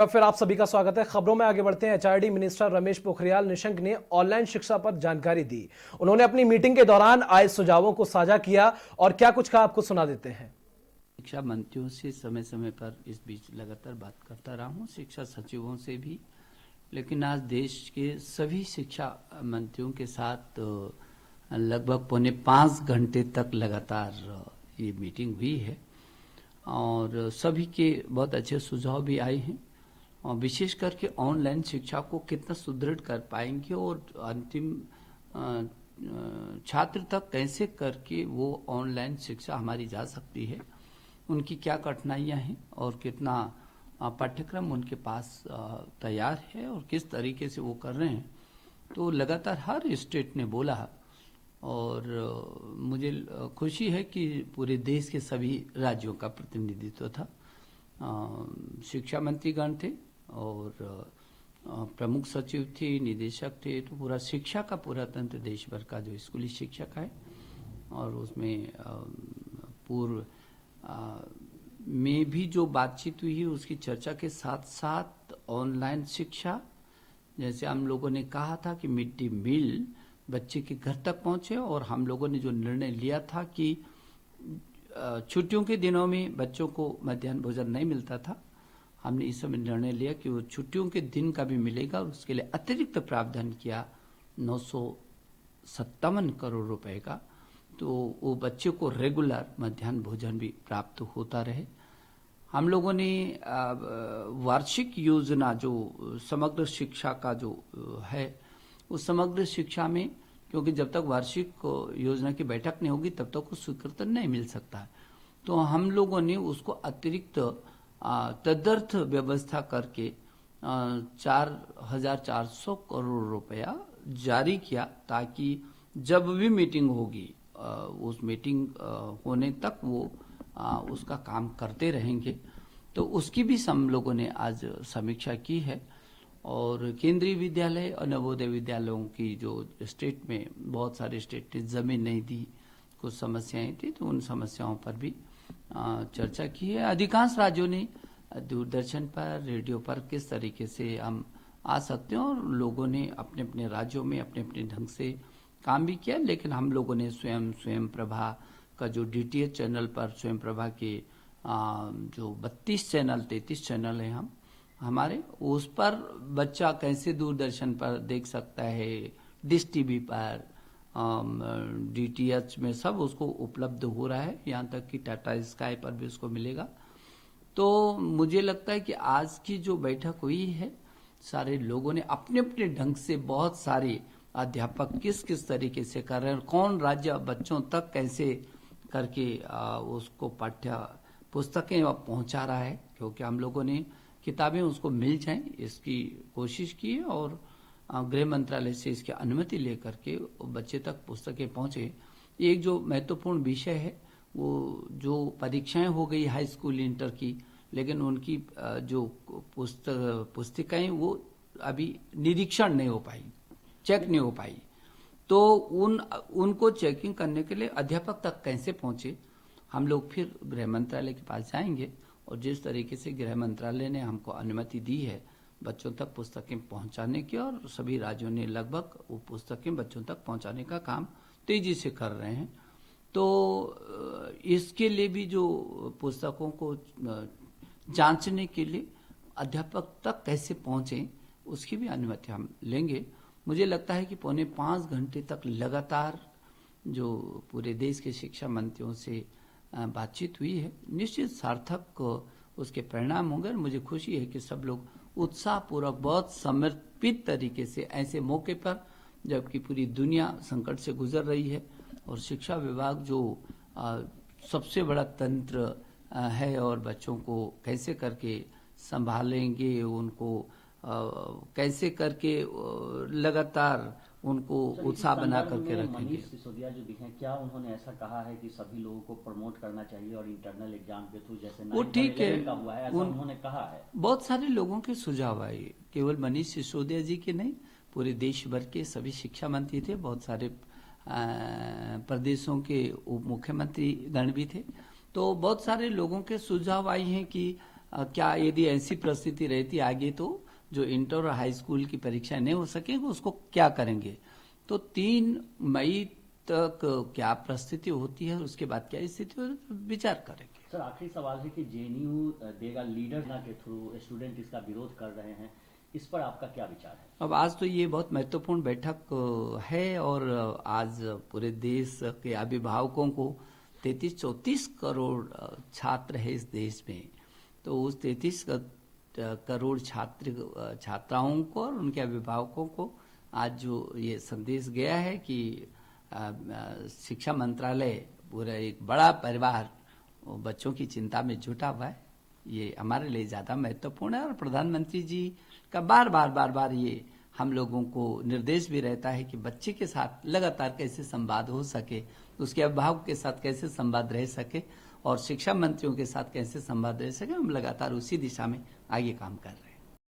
फिर आप सभी का स्वागत है। खबरों में आगे बढ़ते हैं। एचआरडी मिनिस्टर रमेश पोखरियाल निशंक ने ऑनलाइन शिक्षा पर जानकारी दी। उन्होंने अपनी मीटिंग के दौरान आए सुझावों को साझा किया और क्या कुछ कहा, आपको सुना देते हैं। शिक्षा मंत्रियों से समय समय पर इस बीच लगातार बात करता रहा हूँ, शिक्षा सचिवों से भी, लेकिन आज देश के सभी शिक्षा मंत्रियों के साथ लगभग 4.5 घंटे तक लगातार ये मीटिंग हुई है और सभी के बहुत अच्छे सुझाव भी आए हैं और विशेष करके ऑनलाइन शिक्षा को कितना सुदृढ़ कर पाएंगे और अंतिम छात्र तक कैसे करके वो ऑनलाइन शिक्षा हमारी जा सकती है, उनकी क्या कठिनाइयां हैं और कितना पाठ्यक्रम उनके पास तैयार है और किस तरीके से वो कर रहे हैं। तो लगातार हर स्टेट ने बोला और मुझे खुशी है कि पूरे देश के सभी राज्यों का प्रतिनिधित्व था। शिक्षा मंत्रीगण थे और प्रमुख सचिव थे, निदेशक थे, तो पूरा शिक्षा का पूरा तंत्र देश भर का जो स्कूली शिक्षक है और उसमें पूर्व में भी जो बातचीत हुई है उसकी चर्चा के साथ साथ ऑनलाइन शिक्षा, जैसे हम लोगों ने कहा था कि मिड डे मील बच्चे के घर तक पहुंचे और हम लोगों ने जो निर्णय लिया था कि छुट्टियों के दिनों में बच्चों को मध्याह्न भोजन नहीं मिलता था, हमने इस समय निर्णय लिया कि वो छुट्टियों के दिन का भी मिलेगा और उसके लिए अतिरिक्त प्रावधान किया 957 करोड़ रुपए का, तो वो बच्चे को रेगुलर मध्याह्न भोजन भी प्राप्त होता रहे। हम लोगों ने वार्षिक योजना जो समग्र शिक्षा का जो है, उस समग्र शिक्षा में, क्योंकि जब तक वार्षिक योजना की बैठक नहीं होगी तब तक उस स्वीकृति नहीं मिल सकता है, तो हम लोगों ने उसको अतिरिक्त तदर्थ व्यवस्था करके 4,400 करोड़ रुपया जारी किया ताकि जब भी मीटिंग होगी उस मीटिंग होने तक वो उसका काम करते रहेंगे। तो उसकी भी हम लोगों ने आज समीक्षा की है और केंद्रीय विद्यालय और नवोदय विद्यालयों की जो स्टेट में बहुत सारे स्टेट ने जमीन नहीं दी, कुछ समस्याएं थी, तो उन समस्याओं पर भी चर्चा की है। अधिकांश राज्यों ने दूरदर्शन पर, रेडियो पर किस तरीके से हम आ सकते हैं और लोगों ने अपने अपने राज्यों में अपने अपने ढंग से काम भी किया, लेकिन हम लोगों ने स्वयं प्रभा का जो डीटीएच चैनल पर स्वयं प्रभा के जो 33 चैनल हैं हमारे, उस पर बच्चा कैसे दूरदर्शन पर देख सकता है, डिश टीवी पर, डीटीएच में सब उसको उपलब्ध हो रहा है, यहाँ तक कि टाटा स्काई पर भी उसको मिलेगा। तो मुझे लगता है कि आज की जो बैठक हुई है, सारे लोगों ने अपने अपने ढंग से, बहुत सारे अध्यापक किस किस तरीके से कर रहे हैं, कौन राज्य बच्चों तक कैसे करके उसको पाठ्य पुस्तकें पहुंचा रहा है, क्योंकि हम लोगों ने किताबें उसको मिल जाएं इसकी कोशिश की और गृह मंत्रालय से इसकी अनुमति लेकर के बच्चे तक पुस्तकें पहुंचे। एक जो महत्वपूर्ण विषय है, वो जो परीक्षाएं हो गई हाई स्कूल इंटर की, लेकिन उनकी जो पुस्तिकाएं वो अभी निरीक्षण नहीं हो पाई, चेक नहीं हो पाई, तो उनको चेकिंग करने के लिए अध्यापक तक कैसे पहुंचे, हम लोग फिर गृह मंत्रालय के पास जाएंगे और जिस तरीके से गृह मंत्रालय ने हमको अनुमति दी है बच्चों तक पुस्तकें पहुंचाने की, और सभी राज्यों ने लगभग वो पुस्तकें बच्चों तक पहुंचाने का काम तेजी से कर रहे हैं, तो इसके लिए भी जो पुस्तकों को जांचने के लिए अध्यापक तक कैसे पहुंचे उसकी भी अनुमति हम लेंगे। मुझे लगता है कि 4.5 घंटे तक लगातार जो पूरे देश के शिक्षा मंत्रियों से बातचीत हुई है, निश्चित सार्थक उसके परिणाम होंगे। मुझे खुशी है कि सब लोग उत्साहपूर्वक, बहुत समर्पित तरीके से ऐसे मौके पर, जबकि पूरी दुनिया संकट से गुजर रही है और शिक्षा विभाग जो सबसे बड़ा तंत्र है और बच्चों को कैसे करके संभालेंगे, उनको कैसे करके लगातार उनको उत्साह बना करके रखेंगे। मनीष सिसोदिया जो दिखे, क्या उन्होंने ऐसा कहा है कि सभी लोगों को प्रमोट करना चाहिए और इंटरनल एग्जाम के थ्रू, जैसे वो ठीक है, का हुआ है, ऐसा उन्होंने कहा है। बहुत सारे लोगों के सुझाव आए, केवल मनीष सिसोदिया जी के नहीं, पूरे देश भर के सभी शिक्षा मंत्री थे, बहुत सारे प्रदेशों के उप मुख्यमंत्री गण भी थे, तो बहुत सारे लोगों के सुझाव आए हैं कि क्या यदि ऐसी परिस्थिति रहती आगे तो जो इंटर और हाई स्कूल की परीक्षा नहीं हो सकेंगे उसको क्या करेंगे। तो 3 मई तक क्या परिस्थिति होती है, उसके बाद क्या स्थिति हो विचार करेंगे। सर आखिरी सवाल है कि जेएनयू देगा लीडर के थ्रू स्टूडेंट इसका विरोध कर रहे हैं, इस पर आपका क्या विचार है? अब आज तो ये बहुत महत्वपूर्ण बैठक है और आज पूरे देश के अभिभावकों को 33-34 करोड़ छात्र है इस देश में, तो उस 33 करोड़ छात्राओं को और उनके अभिभावकों को आज जो ये संदेश गया है कि शिक्षा मंत्रालय पूरा एक बड़ा परिवार बच्चों की चिंता में जुटा हुआ है, ये हमारे लिए ज़्यादा महत्वपूर्ण है। और प्रधानमंत्री जी का बार बार ये हम लोगों को निर्देश भी रहता है कि बच्चे के साथ लगातार कैसे संवाद हो सके, उसके अभिभावक के साथ कैसे संवाद रह सके और शिक्षा मंत्रियों के साथ कैसे संवाद रह सके, हम लगातार उसी दिशा में आगे काम कर रहे हैं।